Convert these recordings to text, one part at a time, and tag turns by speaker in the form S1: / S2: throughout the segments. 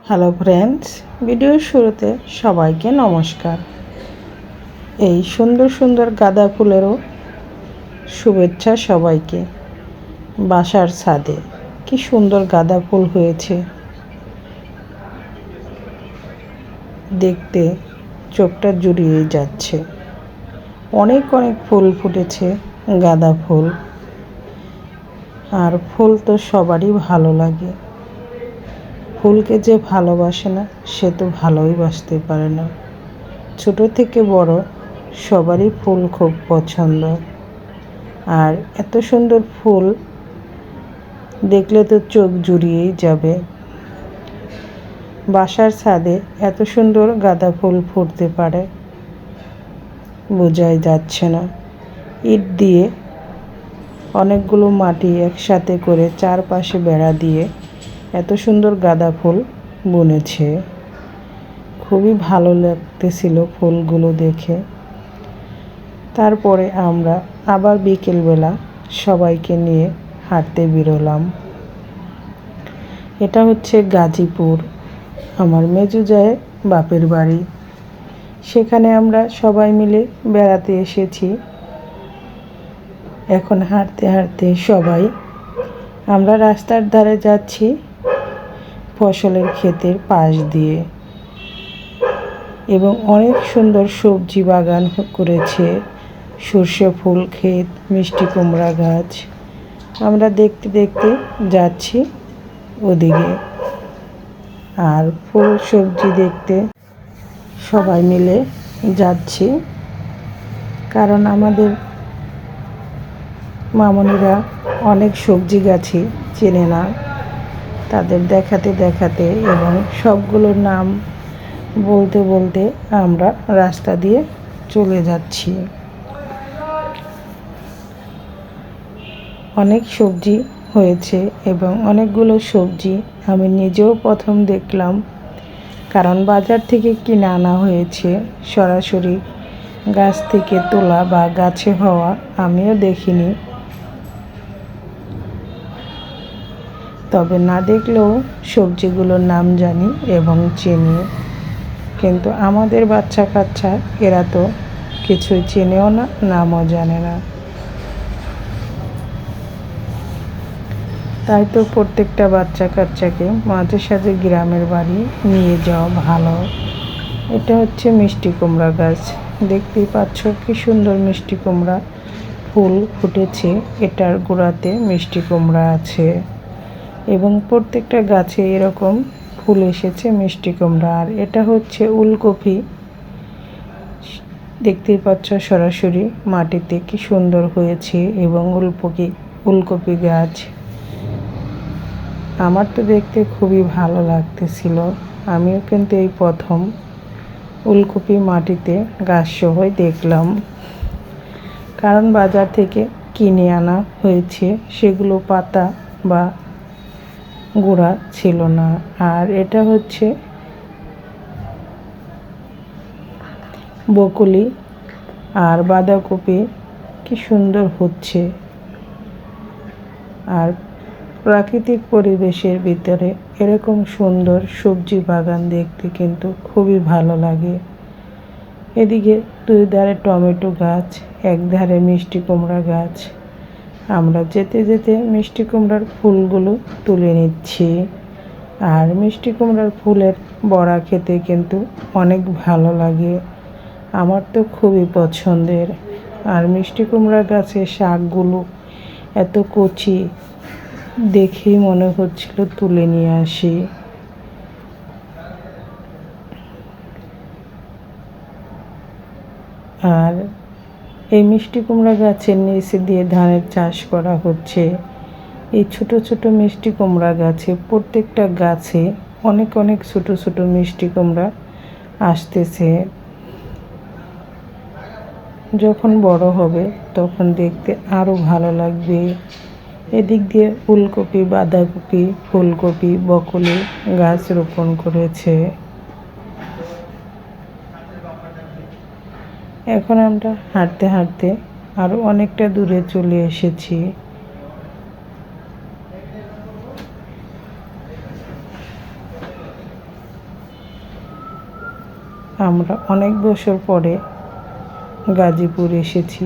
S1: Hello friends, ভিডিওর শুরুতে সবাইকে নমস্কার। এই সুন্দর সুন্দর গাঁদা ফুলেরও শুভেচ্ছা সবাইকে। বাসার ছাদে কি সুন্দর গাঁদা ফুল হয়েছে, দেখতে চোখটা জুড়িয়ে যাচ্ছে। অনেক অনেক ফুল ফুটেছে, গাঁদা ফুল। আর ফুল তো সবারই ভালো লাগে। ফুলকে যে ভালোবাসে না সে তো ভালোই বাসতে পারে না। ছোট থেকে বড় সবারই ফুল খুব পছন্দ। আর এত সুন্দর ফুল দেখলে তো চোখ জুড়িয়েই যাবে। বাসার ছাদে এত সুন্দর গাঁদা ফুল ফুটতে পারে বোঝাই যাচ্ছে না। ইট দিয়ে অনেকগুলো মাটি একসাথে করে চারপাশে বেড়া দিয়ে এত সুন্দর গাঁদা ফুল বুনেছে। খুবই ভালো লাগতেছিল ফুলগুলো দেখে। তারপরে আমরা আবার বিকেলবেলা সবাইকে নিয়ে হাঁটতে বেরোলাম। এটা হচ্ছে গাজীপুর, আমার মেজো জায়ের বাপের বাড়ি। সেখানে আমরা সবাই মিলে বেড়াতে এসেছি। এখন হাঁটতে হাঁটতে সবাই আমরা রাস্তার ধারে যাচ্ছি, ফসলের ক্ষেতের পাশ দিয়ে। এবং অনেক সুন্দর সবজি বাগান করেছে, সর্ষে ফুল ক্ষেত, মিষ্টি কুমড়া গাছ। আমরা দেখতে দেখতে যাচ্ছি ওদিকে। আর ফুল সবজি দেখতে সবাই মিলে যাচ্ছি, কারণ আমাদের মামনিরা অনেক সবজি গাছই চেনে না। তাদের দেখাতে দেখাতে এবং সবগুলোর নাম বলতে বলতে আমরা রাস্তা দিয়ে চলে যাচ্ছি। অনেক সবজি হয়েছে এবং অনেকগুলো সবজি আমি নিজেও প্রথম দেখলাম, কারণ বাজার থেকে কিনে আনা হয়েছে। সরাসরি গাছ থেকে তোলা বা গাছে হওয়া আমিও দেখিনি। তবে না দেখলেও সবজিগুলোর নাম জানি এবং চিনি। কিন্তু আমাদের বাচ্চা কাচ্চা এরা তো কিছুই চেনেও না, নামও জানে না। তাই তো প্রত্যেকটা বাচ্চা কাচ্চাকে মাঝে সাঝে গ্রামের বাড়ি নিয়ে যাওয়া ভালো। এটা হচ্ছে মিষ্টি কুমড়া গাছ, দেখতেই পাচ্ছ কি সুন্দর মিষ্টি কুমড়া ফুল ফুটেছে। এটার গোড়াতে মিষ্টি কুমড়া আছে এবং প্রত্যেকটা গাছে এরকম ফুল এসেছে মিষ্টি কুমড়া। আর এটা হচ্ছে উলকপি, দেখতেই পাচ্ছ সরাসরি মাটিতে কি সুন্দর হয়েছে। এবং উলকপি গাছ আমার তো দেখতে খুবই ভালো লাগতেছিল। আমিও কিন্তু এই প্রথম উলকপি মাটিতে গাছ সহই দেখলাম, কারণ বাজার থেকে কিনে আনা হয়েছে, সেগুলো পাতা বা গোড়া ছিল না। আর এটা হচ্ছে বকুলি আর বাঁধাকপি কি সুন্দর হচ্ছে। আর প্রাকৃতিক পরিবেশের ভিতরে এরকম সুন্দর সবজি বাগান দেখতে কিন্তু খুবই ভালো লাগে। এদিকে দুই ধারে টমেটো গাছ, এক ধারে মিষ্টি কুমড়া গাছ। আমরা যেতে যেতে মিষ্টি কুমড়ার ফুলগুলো তুলে নিচ্ছি। আর মিষ্টি কুমড়ার ফুলের বড়া খেতে কিন্তু অনেক ভালো লাগে, আমার তো খুবই পছন্দের। আর মিষ্টি কুমড়া গাছের শাকগুলো এত কচি, দেখেই মনে হচ্ছিল তুলে নিয়ে আসি। আর এই মিষ্টি কুমড়া গাছের নিচে দিয়ে ধানের চাষ করা হচ্ছে। এই ছোট ছোট মিষ্টি কুমড়া গাছে, প্রত্যেকটা গাছে অনেক অনেক ছোট ছোট মিষ্টি কুমড়া আসতেছে। যখন বড় হবে তখন দেখতে আরও ভালো লাগবে। এদিক দিয়ে ফুলকপি, বাঁধাকপি, ফুলকপি, বকুলি গাছ রোপণ করেছে। এখন আমরা হাঁটতে হাঁটতে আরও অনেকটা দূরে চলে এসেছি। আমরা অনেক বছর পরে গাজীপুর এসেছি।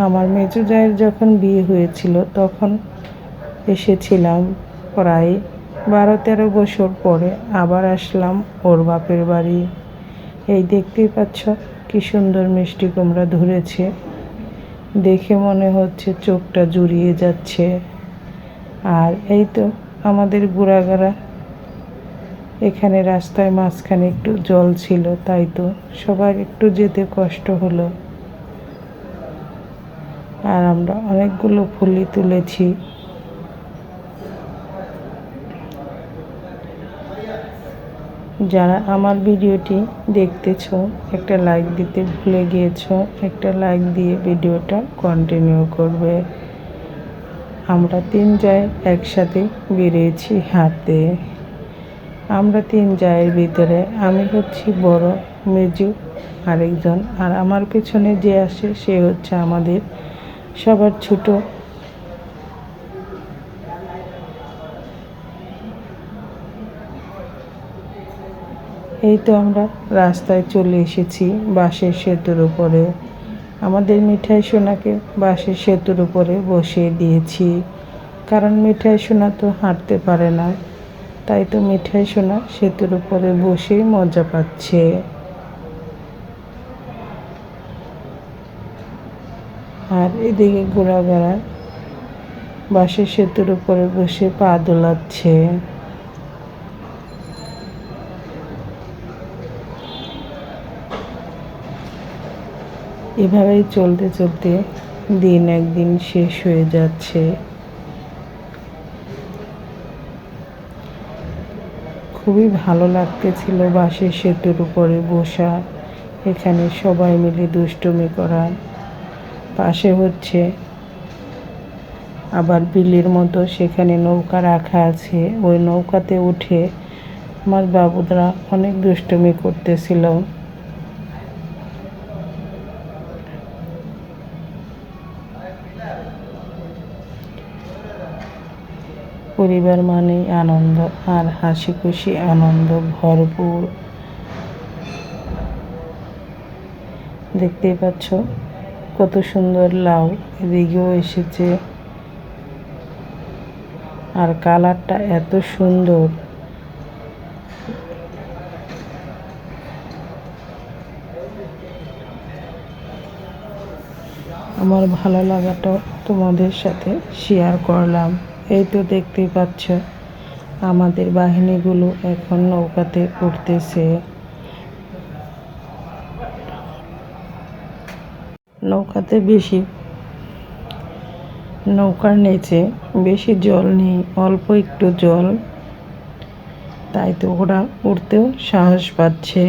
S1: আমার মেজো জায়ের যখন বিয়ে হয়েছিল তখন এসেছিলাম, প্রায় 12-13 বছর পরে আবার আসলাম ওর বাপের বাড়ি। এই দেখতেই পাচ্ছ কি সুন্দর মিষ্টি কুমড়া ধরেছে, দেখে মনে হচ্ছে চোখটা জুড়িয়ে যাচ্ছে। আর এই তো আমাদের গুড়াগাড়া, এখানে রাস্তায় মাঝখানে একটু জল ছিল, তাই তো সবার একটু যেতে কষ্ট হলো। আর আমরা অনেকগুলো ফুলি তুলেছি। যারা আমার ভিডিওটি দেখতেছ একটা লাইক দিতে ভুলে গিয়েছ, একটা লাইক দিয়ে ভিডিওটা কন্টিনিউ করবে। আমরা 3 জায় একসাথে বেরিয়েছি হাঁটতে। আমরা 3 জায়ের ভিতরে আমি হচ্ছি বড়, মেজু আরেকজন, আর আমার পেছনে যে আসে সে হচ্ছে আমাদের সবার ছোট। এই তো আমরা রাস্তায় চলে এসেছি বাঁশের সেতুর উপরে। আমাদের মিঠাই সোনাকে বাঁশের সেতুর উপরে বসিয়ে দিয়েছি, কারণ মিঠাই সোনা তো হাঁটতে পারে না, তাই তো মিঠাই সোনা সেতুর উপরে বসে মজা পাচ্ছে। আর এদিকে ঘোড়াগাড়া বাঁশের সেতুর উপরে বসে পা দোলাচ্ছে। এভাবেই চলতে চলতে দিন একদিন শেষ হয়ে যাচ্ছে। খুবই ভালো লাগতেছিল বাঁশের সেতুর উপরে বসা, এখানে সবাই মিলে দুষ্টুমি করা। পাশে হচ্ছে আবার বিলের মতো, সেখানে নৌকা রাখা আছে, ওই নৌকাতে উঠে আমার বাবুরা অনেক দুষ্টুমি করতেছিল। পরিবার মানেই আনন্দ, আর হাসি খুশি আনন্দ ভরপুর। দেখতেই পাচ্ছ কত সুন্দর লাউ এদিকেও এসেছে, আর কালারটা এত সুন্দর। আমার ভালো লাগাটাও তোমাদের সাথে শেয়ার করলাম। এই তো দেখতেই পাচ্ছ আমাদের বাহিনীগুলো এখন নৌকাতে উঠতেছে। নৌকাতে নৌকার নিচে বেশি জল নেই, অল্প একটু জল, তাই তো ওরা উঠতেও সাহস পাচ্ছে।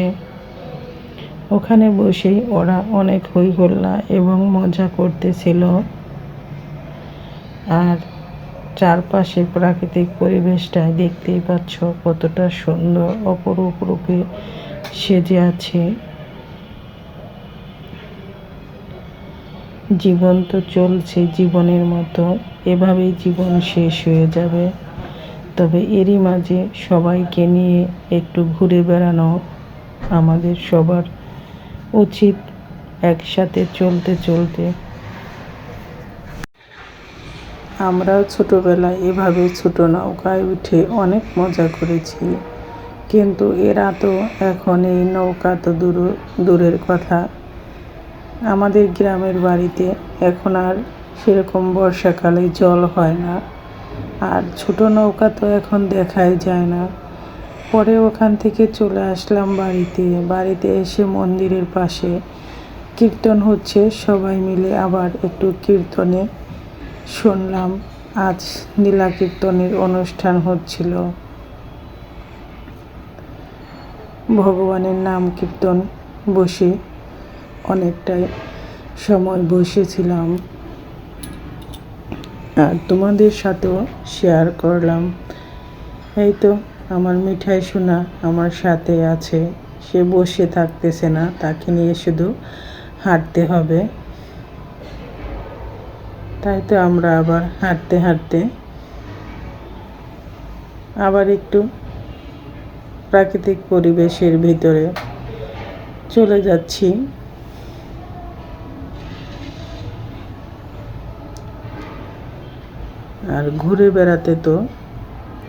S1: ওখানে বসে ওরা অনেক হই হল্লা এবং মজা করতেছিল। আর চারপাশে প্রাকৃতিক পরিবেশটা দেখতেই পাচ্ছ কতটা সুন্দর, অপরূপ রূপে সেজে আছে। জীবন তো চলছে জীবনের মতো, এভাবেই জীবন শেষ হয়ে যাবে। তবে এরই মাঝে সবাইকে নিয়ে একটু ঘুরে বেড়ানো আমাদের সবার উচিত, একসাথে চলতে চলতে। আমরাও ছোটোবেলায় এভাবে ছোট নৌকায় উঠে অনেক মজা করেছি, কিন্তু এরা তো এখন এই নৌকা তো দূরের কথা। আমাদের গ্রামের বাড়িতে এখন আর সেরকম বর্ষাকালে জল হয় না, আর ছোট নৌকা তো এখন দেখাই যায় না। পরে ওখান থেকে চলে আসলাম বাড়িতে এসে মন্দিরের পাশে কীর্তন হচ্ছে, সবাই মিলে আবার একটু কীর্তনে শুনলাম। আজ লীলা কীর্তনের অনুষ্ঠান হচ্ছিল, ভগবানের নাম কীর্তন বসে অনেকটাই সময় বসেছিলাম, আর তোমাদের সাথেও শেয়ার করলাম। এই তো আমার মিঠাই সোনা আমার সাথে আছে, সে বসে থাকতেছে না, তাকে নিয়ে শুধু হাঁটতে হবে। তাই তো আমরা আবার হাঁটতে হাঁটতে আবার একটু প্রাকৃতিক পরিবেশের ভিতরে চলে যাচ্ছি। আর ঘুরে বেড়াতে তো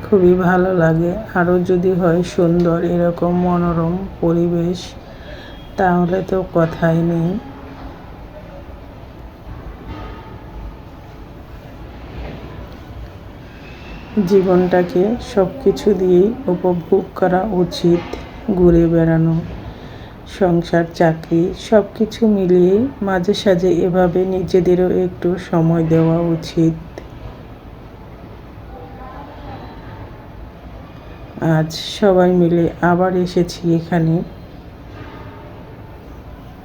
S1: খুবই ভালো লাগে, আরও যদি হয় সুন্দর এরকম মনোরম পরিবেশ তাহলে তো কথাই নেই। জীবনটাকে সব কিছু দিয়েই উপভোগ করা উচিত। ঘুরে বেড়ানো, সংসার, চাকরি সব কিছু মিলিয়েই মাঝে সাঝে এভাবে নিজেদেরও একটু সময় দেওয়া উচিত। আজ সবাই মিলে আবার এসেছি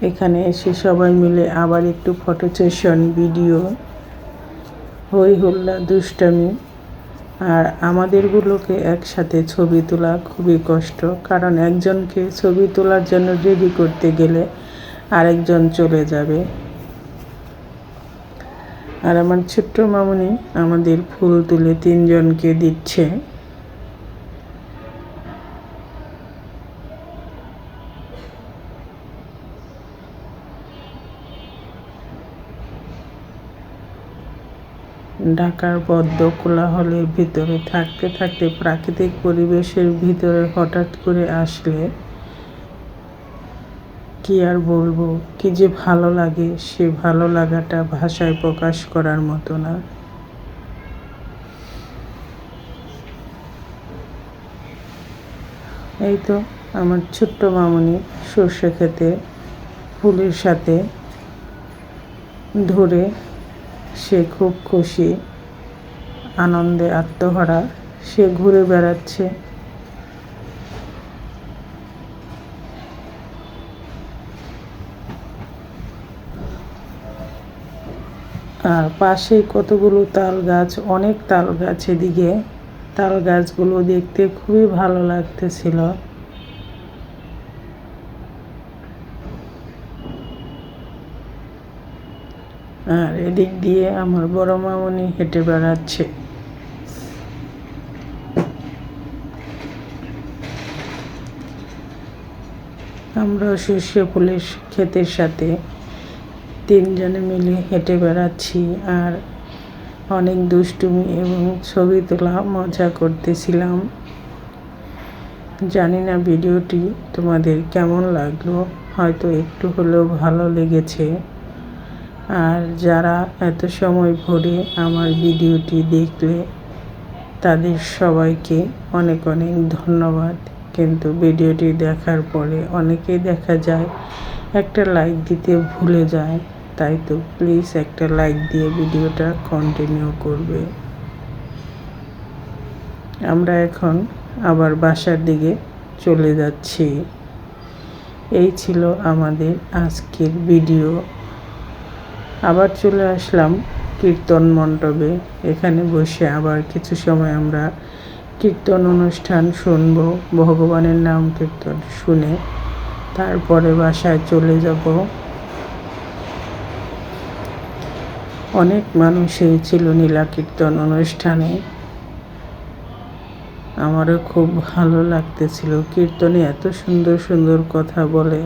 S1: এখানে এসে সবাই মিলে আবার একটু ফটো সেশন, ভিডিও, হই হুল্লা, দুষ্টামি। আর আমাদেরগুলোকে একসাথে ছবি তোলা খুবই কষ্ট, কারণ একজনকে ছবি তোলার জন্য রেডি করতে গেলে আরেকজন চলে যাবে। আর আমার ছোট্ট মামুনি আমাদের ফুল তুলে 3 জনকে দিচ্ছে। ঢাকার বদ্ধ কোলাহলের ভিতরে থাকতে থাকতে প্রাকৃতিক পরিবেশের ভিতরে হঠাৎ করে আসলে কি আর বলবো, কি যে ভালো লাগে, সে ভালো লাগাটা ভাষায় প্রকাশ করার মতো না। এই তো আমার ছোট্ট মামুনি সর্ষে খেতে ফুলের সাথে ধরে সে খুব খুশি, আনন্দে আত্মহারা, সে ঘুরে বেড়াচ্ছে। আর পাশে কতগুলো তাল গাছ, অনেক তাল গাছ, এদিকে তাল গাছগুলো দেখতে খুবই ভালো লাগতেছিল। আর এদিক দিয়ে আমার বড় মামুনি হেঁটে বেড়াচ্ছে। আমরা সর্ষে ফুলের ক্ষেতের সাথে 3 জনে মিলে হেঁটে বেড়াচ্ছি আর অনেক দুষ্টুমি এবং ছবি তোলা, মজা করতেছিলাম। জানি না ভিডিওটি তোমাদের কেমন লাগলো, হয়তো একটু হলেও ভালো লেগেছে। আর যারা এত সময় ভরে আমার ভিডিওটি দেখলে তাদের সবাইকে অনেক অনেক ধন্যবাদ। কিন্তু ভিডিওটি দেখার পরে অনেকেই দেখা যায় একটা লাইক দিতে ভুলে যায়, তাই তো প্লিজ একটা লাইক দিয়ে ভিডিওটা কন্টিনিউ করবে। আমরা এখন আবার বাসার দিকে চলে যাচ্ছি। এই ছিল আমাদের আজকের ভিডিও। আবার চলে আসলাম কীর্তন মণ্ডপে। এখানে বসে আবার কিছু সময় আমরা কীর্তন অনুষ্ঠান শুনব, ভগবানের নাম কীর্তন শুনে তারপরে বাসায় চলে যাব। অনেক মানুষ ছিল নীলা কীর্তন অনুষ্ঠানে, আমারও খুব ভালো লাগতেছিল। কীর্তনে এত সুন্দর সুন্দর কথা বলে,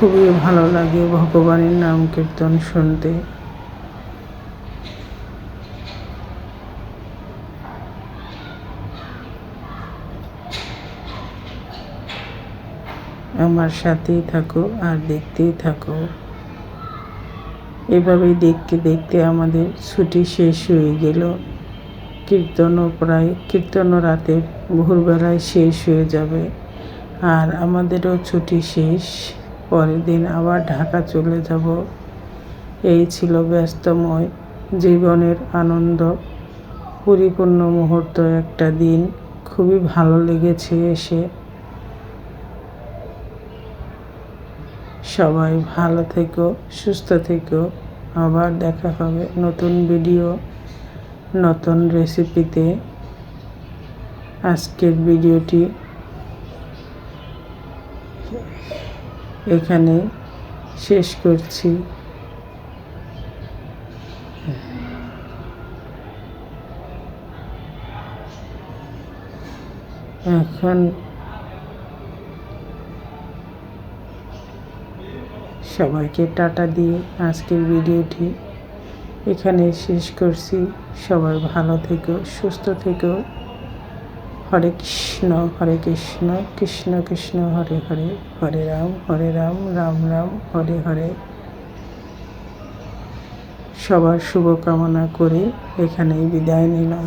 S1: খুবই ভালো লাগে ভগবানের নাম কীর্তন শুনতে। আমার সাথেই থাকো আর দেখতেই থাকো। এভাবেই দেখতে দেখতে আমাদের ছুটি শেষ হয়ে গেল। কীর্তনও রাতে ভোরবেলায় শেষ হয়ে যাবে। আর আমাদেরও ছুটি শেষ, পরের দিন আবার ঢাকা চলে যাব। এই ছিল ব্যস্তময় জীবনের আনন্দ পরিপূর্ণ মুহূর্ত একটা দিন। খুবই ভালো লেগেছে এসে। সবাই ভালো থেকো, সুস্থ থেকো। আবার দেখা হবে নতুন ভিডিও, নতুন রেসিপিতে। আজকের ভিডিওটি এখানে শেষ করছি। এখন সবাইকে টাটা দিয়ে আজকের ভিডিওটি এখানে শেষ করছি। সবাই ভালো থেকো, সুস্থ থেকো। হরে কৃষ্ণ কৃষ্ণ কৃষ্ণ হরে হরে, হরে রাম রাম রাম হরে হরে। সবার শুভকামনা করে এখানেই বিদায় নিলাম।